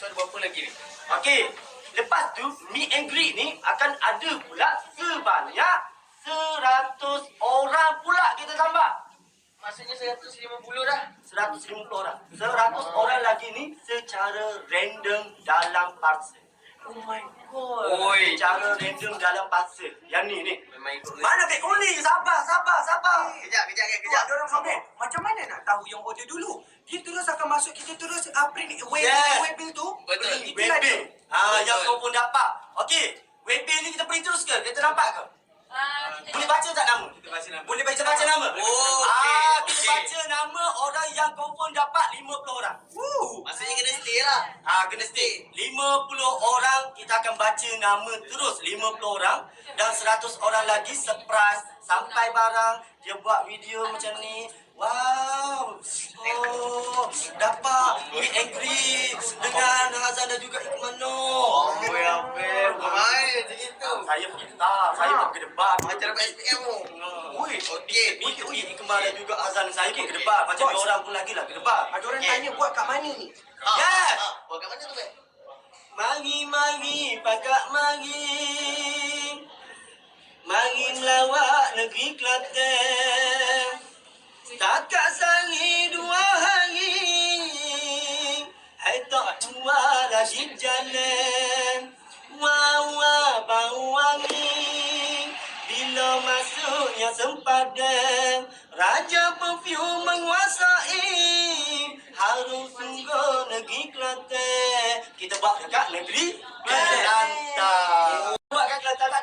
So ada berapa lagi ni? Okey. Lepas tu, meet and greet ni akan ada pula sebanyak 100 orang pula kita tambah. Maksudnya 150 dah. 150 orang. 100 orang lagi ni secara random dalam parcel. Oh my god. Oi. Secara random dalam parcel. Yang ni. Memang ikut. Mana beg koli? Sabar. Kejap. Ada orang komen, macam mana nak tahu yang order dulu? Dia terus akan masuk, kita terus print Yes. web bill tu. Betul. Itu Web ada. bill. Yang kau pun dapat. Okey. Web bill ni kita print terus ke? Kita nampak ke? Boleh baca tak nama? Kita baca nama. Boleh baca nama? Oh, Kita okey. baca nama orang yang confirm dapat 50 orang. Maksudnya kena stay lah. Kena stay. 50 orang kita akan baca nama terus 50 orang dan 100 orang lagi surprise sampai barang dia buat video macam ni. Wow. Oh, dapat meet and greet dengan Hazan dan juga Ikmano. Oi, apa? Baik macam itu. Saya pergi saya pergi ke depan. Macam dapat SPM tu. Ui, Okey. Ikmal dan juga Azan saya pergi ke depan. Macam Bos. dua orang pun lagi lah ke depan. Ada orang Okay. tanya buat kat mana ni? Yes. Buat kat mana tu, Bek? Mari, pakak mari. Mari melawat negeri Kelantan. Takat sehari 2 hari. Hai tak tua lagi jalan. Wah, bau wangi. Bila masuknya sempadan. Raja perfume menguasai. Harum sungguh negeri Kelantan. Kita buat dekat negeri Kelantan. Buat kat Kelantan tak